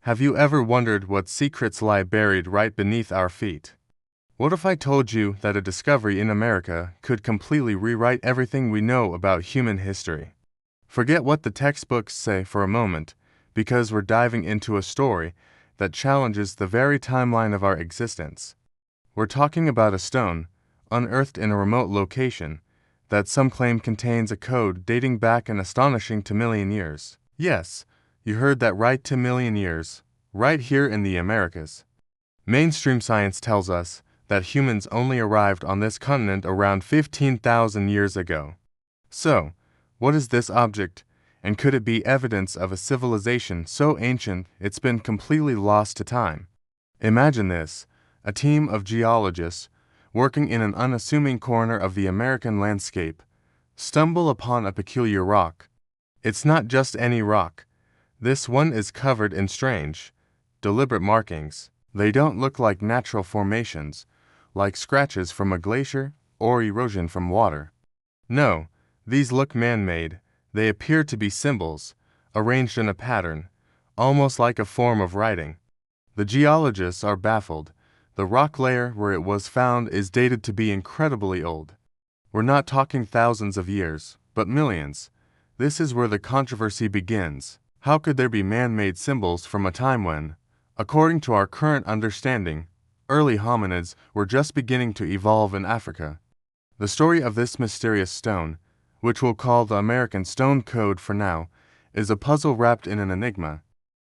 Have you ever wondered what secrets lie buried right beneath our feet? What if I told you that a discovery in America could completely rewrite everything we know about human history? Forget what the textbooks say for a moment, because we're diving into a story that challenges the very timeline of our existence. We're talking about a stone, unearthed in a remote location, that some claim contains a code dating back an astonishing 2 million years. Yes, you heard that right, 2 million years, right here in the Americas. Mainstream science tells us that humans only arrived on this continent around 15,000 years ago. So, what is this object, and could it be evidence of a civilization so ancient it's been completely lost to time? Imagine this: a team of geologists, working in an unassuming corner of the American landscape, stumble upon a peculiar rock. It's not just any rock. This one is covered in strange, deliberate markings. They don't look like natural formations, like scratches from a glacier or erosion from water. No, these look man-made. They appear to be symbols, arranged in a pattern, almost like a form of writing. The geologists are baffled. The rock layer where it was found is dated to be incredibly old. We're not talking thousands of years, but millions. This is where the controversy begins. How could there be man-made symbols from a time when, according to our current understanding, early hominids were just beginning to evolve in Africa? The story of this mysterious stone, which we'll call the American Stone Code for now, is a puzzle wrapped in an enigma.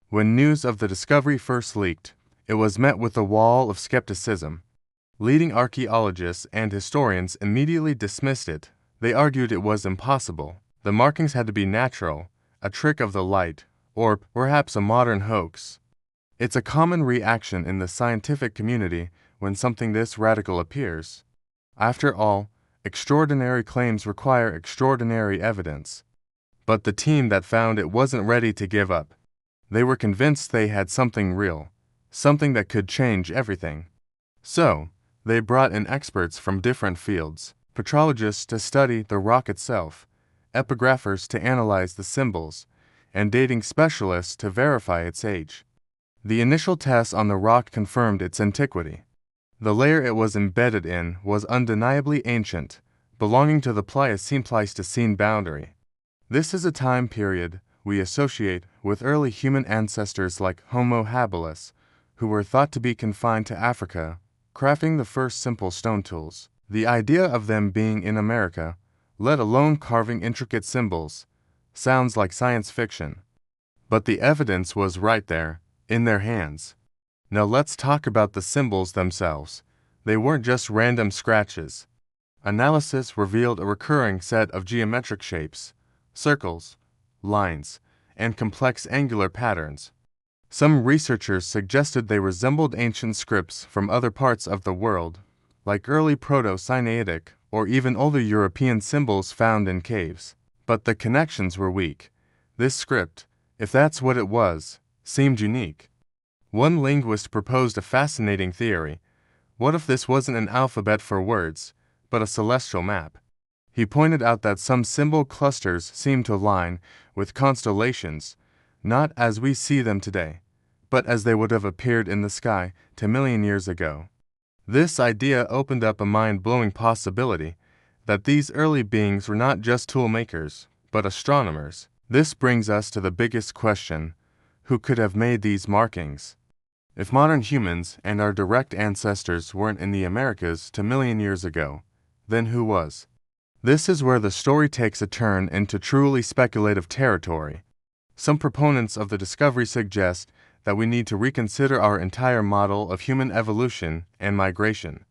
When news of the discovery first leaked, it was met with a wall of skepticism. Leading archaeologists and historians immediately dismissed it. They argued it was impossible. The markings had to be natural, a trick of the light, or perhaps a modern hoax. It's a common reaction in the scientific community when something this radical appears. After all, extraordinary claims require extraordinary evidence. But the team that found it wasn't ready to give up. They were convinced they had something real, something that could change everything. So, they brought in experts from different fields: petrologists to study the rock itself, epigraphers to analyze the symbols, and dating specialists to verify its age. The initial tests on the rock confirmed its antiquity. The layer it was embedded in was undeniably ancient, belonging to the Pliocene-Pleistocene boundary. This is a time period we associate with early human ancestors like Homo habilis, who were thought to be confined to Africa, crafting the first simple stone tools. The idea of them being in America, let alone carving intricate symbols, sounds like science fiction. But the evidence was right there, in their hands. Now let's talk about the symbols themselves. They weren't just random scratches. Analysis revealed a recurring set of geometric shapes, circles, lines, and complex angular patterns. Some researchers suggested they resembled ancient scripts from other parts of the world, like early Proto-Sinaitic or even older European symbols found in caves. But the connections were weak. This script, if that's what it was, seemed unique. One linguist proposed a fascinating theory. What if this wasn't an alphabet for words, but a celestial map? He pointed out that some symbol clusters seemed to align with constellations, not as we see them today, but as they would have appeared in the sky 2 million years ago. This idea opened up a mind-blowing possibility that these early beings were not just tool makers, but astronomers. This brings us to the biggest question: who could have made these markings? If modern humans and our direct ancestors weren't in the Americas 2 million years ago, then who was? This is where the story takes a turn into truly speculative territory. Some proponents of the discovery suggest that we need to reconsider our entire model of human evolution and migration.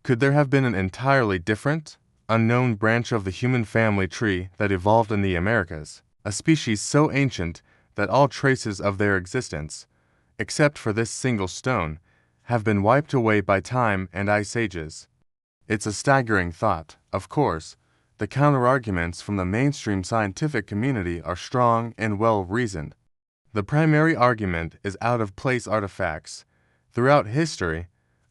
Could there have been an entirely different, unknown branch of the human family tree that evolved in the Americas, a species so ancient that all traces of their existence, except for this single stone, have been wiped away by time and ice ages? It's a staggering thought. Of course, the counterarguments from the mainstream scientific community are strong and well-reasoned. The primary argument is out-of-place artifacts. Throughout history,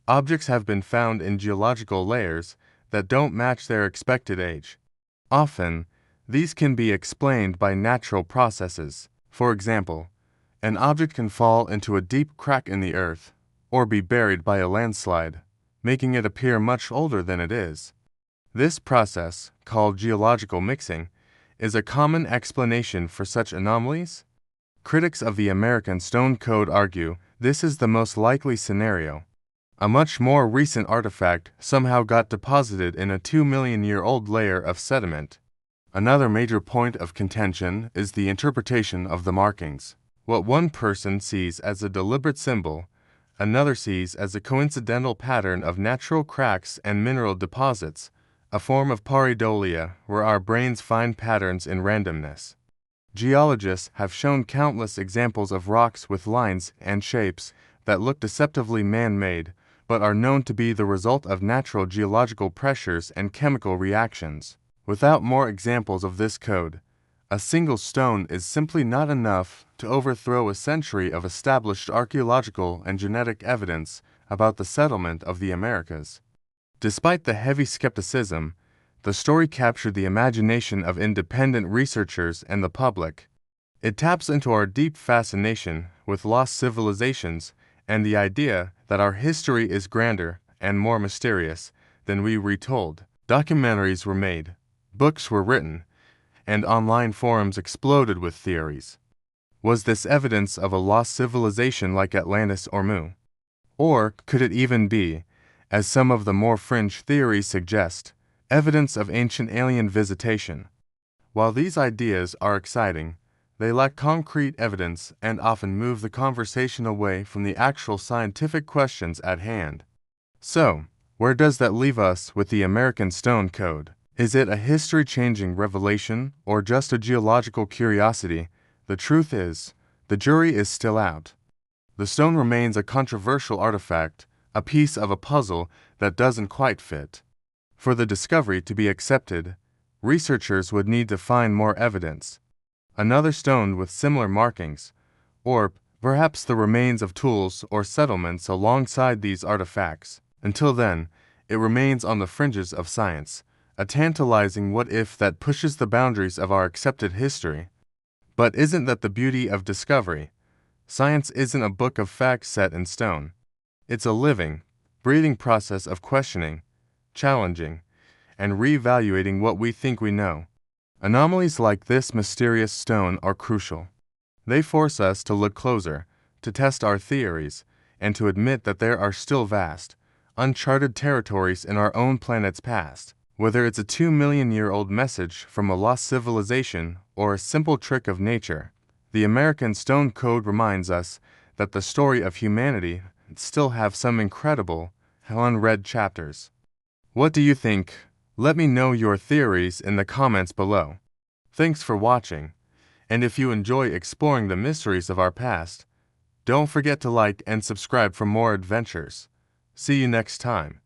objects have been found in geological layers that don't match their expected age. Often, these can be explained by natural processes. For example, An object can fall into a deep crack in the earth, or be buried by a landslide, making it appear much older than it is. This process, called geological mixing, is a common explanation for such anomalies. Critics of the American Stone Code argue this is the most likely scenario. A much more recent artifact somehow got deposited in a 2-million-year-old layer of sediment. Another major point of contention is the interpretation of the markings. What one person sees as a deliberate symbol, another sees as a coincidental pattern of natural cracks and mineral deposits, a form of pareidolia where our brains find patterns in randomness. Geologists have shown countless examples of rocks with lines and shapes that look deceptively man-made, but are known to be the result of natural geological pressures and chemical reactions. Without more examples of this code, a single stone is simply not enough to overthrow a century of established archaeological and genetic evidence about the settlement of the Americas. Despite the heavy skepticism, the story captured the imagination of independent researchers and the public. It taps into our deep fascination with lost civilizations and the idea that our history is grander and more mysterious than we retold. Documentaries were made, books were written, and online forums exploded with theories. Was this evidence of a lost civilization like Atlantis or Mu? Or could it even be, as some of the more fringe theories suggest, evidence of ancient alien visitation? While these ideas are exciting, they lack concrete evidence and often move the conversation away from the actual scientific questions at hand. So, where does that leave us with the American Stone Code? Is it a history-changing revelation or just a geological curiosity? The truth is, the jury is still out. The stone remains a controversial artifact, a piece of a puzzle that doesn't quite fit. For the discovery to be accepted, researchers would need to find more evidence. Another stone with similar markings, or perhaps the remains of tools or settlements alongside these artifacts. Until then, it remains on the fringes of science, a tantalizing what-if that pushes the boundaries of our accepted history. But isn't that the beauty of discovery? Science isn't a book of facts set in stone. It's a living, breathing process of questioning, challenging, and reevaluating what we think we know. Anomalies like this mysterious stone are crucial. They force us to look closer, to test our theories, and to admit that there are still vast, uncharted territories in our own planet's past. Whether it's a 2-million-year-old message from a lost civilization or a simple trick of nature, the American Stone Code reminds us that the story of humanity still have some incredible, unread chapters. What do you think? Let me know your theories in the comments below. Thanks for watching, and if you enjoy exploring the mysteries of our past, don't forget to like and subscribe for more adventures. See you next time.